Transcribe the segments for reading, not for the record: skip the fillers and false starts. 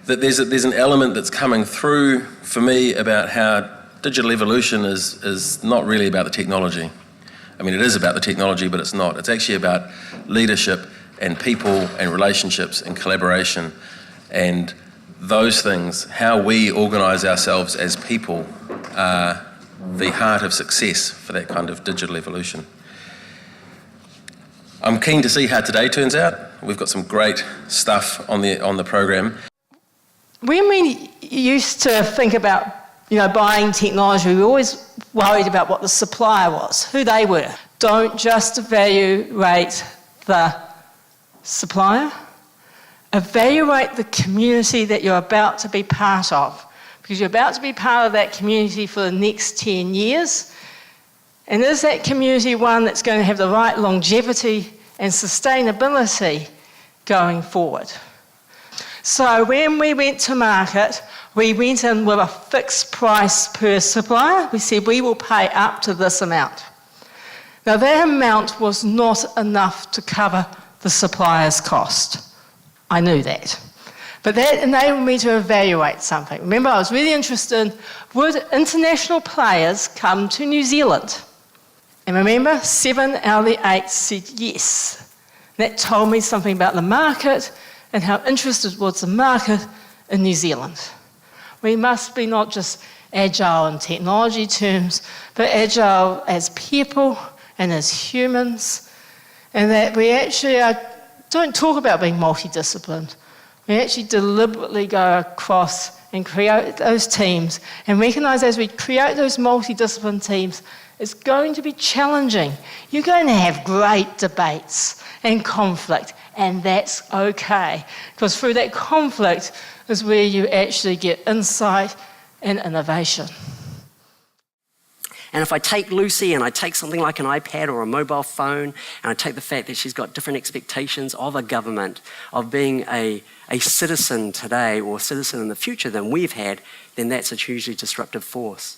that there's an element that's coming through for me about how digital evolution is not really about the technology. I mean, it is about the technology, but it's not. It's actually about leadership and people and relationships and collaboration, and those things, how we organise ourselves as people, are the heart of success for that kind of digital evolution. I'm keen to see how today turns out. We've got some great stuff on the program. When we used to think about, buying technology, we were always worried about what the supplier was, who they were. Don't just evaluate the supplier, evaluate the community that you're about to be part of, because you're about to be part of that community for the next 10 years. And is that community one that's going to have the right longevity and sustainability going forward? So when we went to market, we went in with a fixed price per supplier. We said we will pay up to this amount. Now that amount was not enough to cover the supplier's cost. I knew that. But that enabled me to evaluate something. Remember, I was really interested in, would international players come to New Zealand? And remember, 7 out of the 8 said yes. That told me something about the market and how interested was the market in New Zealand. We must be not just agile in technology terms, but agile as people and as humans, and that we actually don't talk about being multidisciplined. We actually deliberately go across and create those teams and recognise as we create those multidisciplined teams, it's going to be challenging. You're going to have great debates and conflict, and that's okay, because through that conflict is where you actually get insight and innovation. And if I take Lucy and I take something like an iPad or a mobile phone, and I take the fact that she's got different expectations of a government, of being a citizen today or citizen in the future than we've had, then that's a hugely disruptive force.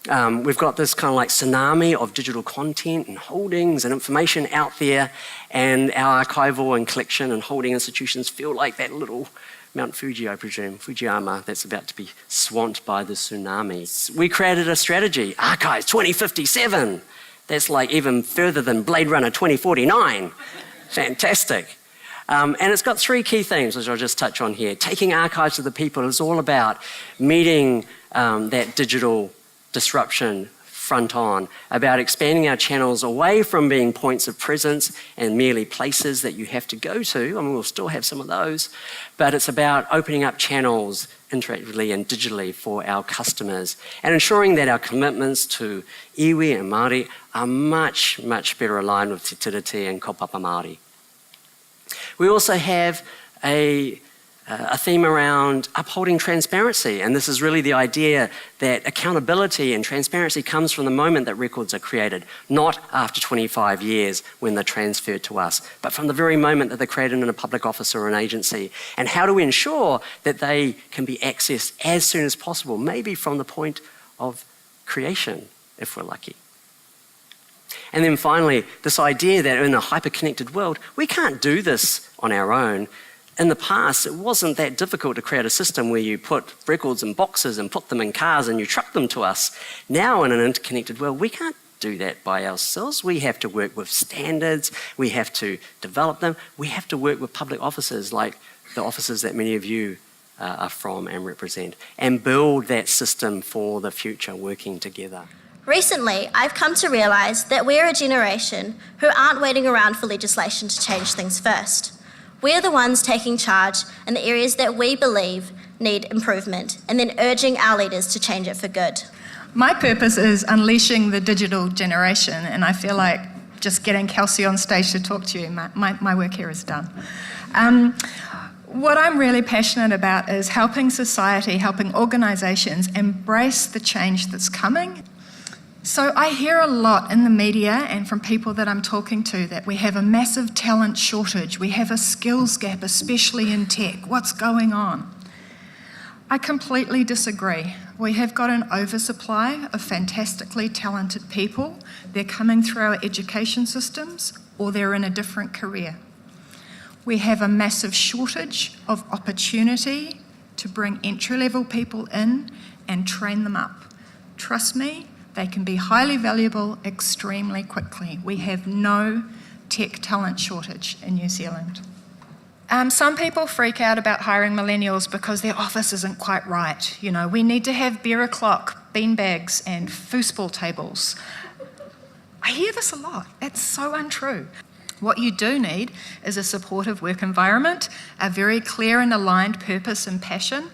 We've got this kind of like tsunami of digital content and holdings and information out there, and our archival and collection and holding institutions feel like that little Mount Fuji, I presume, Fujiyama, that's about to be swamped by the tsunami. We created a strategy, Archives 2057. That's like even further than Blade Runner 2049. Fantastic. And it's got 3 key themes, which I'll just touch on here. Taking archives to the people is all about meeting that digital disruption front on, about expanding our channels away from being points of presence and merely places that you have to go to. I mean, we'll still have some of those, but it's about opening up channels interactively and digitally for our customers and ensuring that our commitments to iwi and Māori are much, much better aligned with Te Tiriti and Kaupapa Māori. We also have a theme around upholding transparency, and this is really the idea that accountability and transparency comes from the moment that records are created, not after 25 years when they're transferred to us, but from the very moment that they're created in a public office or an agency. And how do we ensure that they can be accessed as soon as possible, maybe from the point of creation, if we're lucky. And then finally, this idea that in a hyper-connected world, we can't do this on our own. In the past, it wasn't that difficult to create a system where you put records in boxes and put them in cars and you truck them to us. Now, in an interconnected world, we can't do that by ourselves. We have to work with standards. We have to develop them. We have to work with public offices like the offices that many of you are from and represent, and build that system for the future, working together. Recently, I've come to realise that we're a generation who aren't waiting around for legislation to change things first. We're the ones taking charge in the areas that we believe need improvement and then urging our leaders to change it for good. My purpose is unleashing the digital generation, and I feel like just getting Kelsey on stage to talk to you, my work here is done. What I'm really passionate about is helping society, helping organisations embrace the change that's coming. So I hear a lot in the media and from people that I'm talking to that we have a massive talent shortage, we have a skills gap, especially in tech. What's going on? I completely disagree. We have got an oversupply of fantastically talented people. They're coming through our education systems or they're in a different career. We have a massive shortage of opportunity to bring entry-level people in and train them up. Trust me, they can be highly valuable extremely quickly. We have no tech talent shortage in New Zealand. Some people freak out about hiring millennials because their office isn't quite right. You know, we need to have beer o'clock, beanbags, and foosball tables. I hear this a lot. It's so untrue. What you do need is a supportive work environment, a very clear and aligned purpose and passion,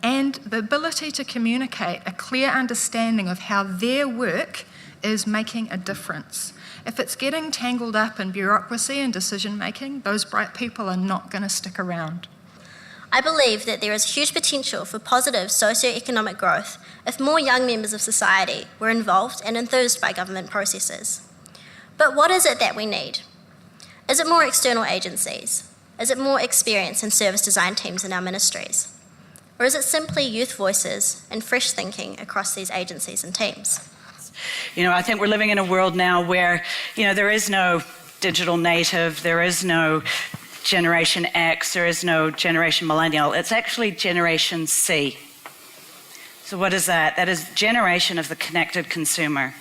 and the ability to communicate a clear understanding of how their work is making a difference. If it's getting tangled up in bureaucracy and decision-making, those bright people are not going to stick around. I believe that there is huge potential for positive socio-economic growth if more young members of society were involved and enthused by government processes. But what is it that we need? Is it more external agencies? Is it more experience in service design teams in our ministries? Or is it simply youth voices and fresh thinking across these agencies and teams? You know, I think we're living in a world now where, you know, there is no digital native, there is no Generation X, there is no Generation Millennial. It's actually Generation C. So what is that? That is generation of the connected consumer.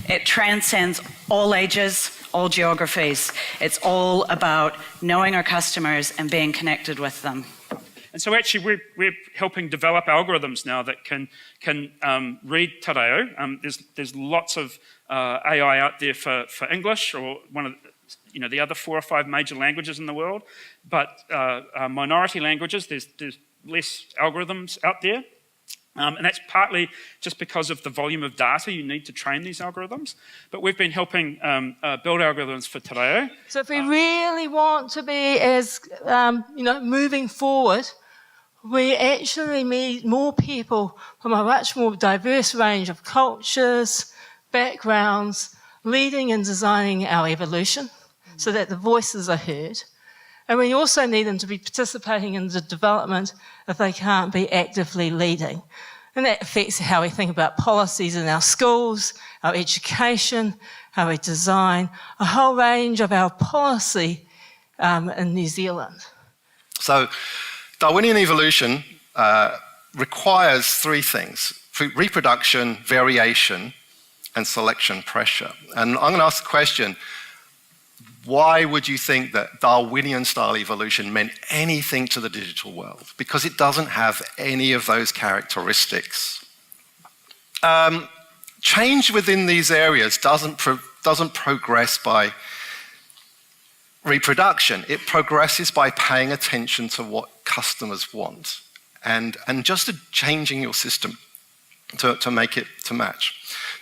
It transcends all ages, all geographies. It's all about knowing our customers and being connected with them. And so actually we're helping develop algorithms now that can read te reo. There's lots of AI out there for English, or one of the other 4 or 5 major languages in the world. But minority languages, there's less algorithms out there. And that's partly just because of the volume of data you need to train these algorithms. But we've been helping build algorithms for te reo. So if we really want to be as, moving forward, we actually need more people from a much more diverse range of cultures, backgrounds, leading and designing our evolution so that the voices are heard. And we also need them to be participating in the development if they can't be actively leading. And that affects how we think about policies in our schools, our education, how we design, a whole range of our policy in New Zealand. So Darwinian evolution requires 3 things: reproduction, variation, and selection pressure. And I'm going to ask the question, why would you think that Darwinian-style evolution meant anything to the digital world? Because it doesn't have any of those characteristics. Change within these areas doesn't progress by reproduction. It progresses by paying attention to what customers want and just changing your system to make it to match.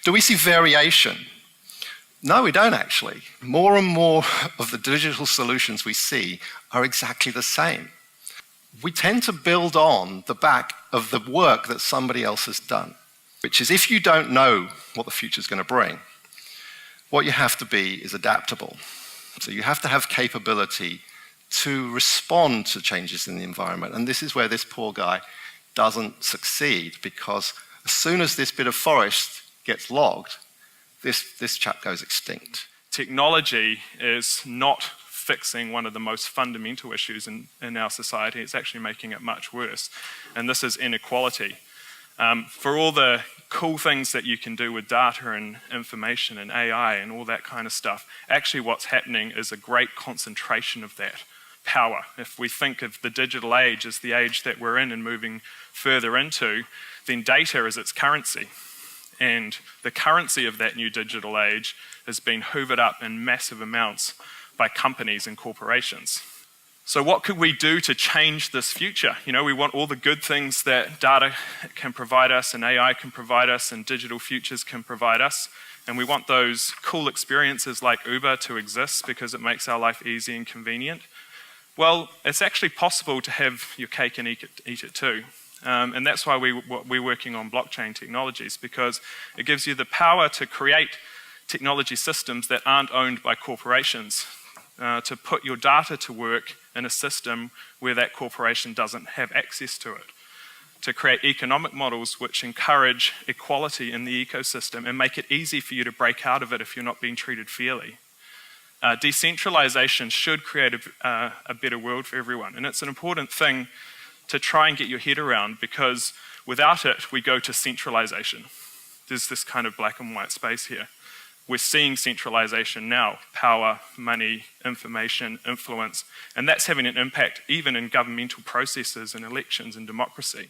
Do we see variation? No, we don't actually. More and more of the digital solutions we see are exactly the same. We tend to build on the back of the work that somebody else has done, which is, if you don't know what the future is going to bring, what you have to be is adaptable. So you have to have capability to respond to changes in the environment. And this is where this poor guy doesn't succeed, because as soon as this bit of forest gets logged, this chap goes extinct. Technology is not fixing one of the most fundamental issues in our society. It's actually making it much worse. And this is inequality. For all the cool things that you can do with data and information and AI and all that kind of stuff, actually what's happening is a great concentration of that power. If we think of the digital age as the age that we're in and moving further into, then data is its currency. And the currency of that new digital age has been hoovered up in massive amounts by companies and corporations. So what could we do to change this future? You know, we want all the good things that data can provide us and AI can provide us and digital futures can provide us. And we want those cool experiences like Uber to exist because it makes our life easy and convenient. Well, it's actually possible to have your cake and eat it too. And that's why we're working on blockchain technologies, because it gives you the power to create technology systems that aren't owned by corporations, to put your data to work in a system where that corporation doesn't have access to it, to create economic models which encourage equality in the ecosystem and make it easy for you to break out of it if you're not being treated fairly. Decentralization should create a better world for everyone, and it's an important thing to try and get your head around, because without it, we go to centralization. There's this kind of black and white space here. We're seeing centralization now, power, money, information, influence, and that's having an impact even in governmental processes and elections and democracy.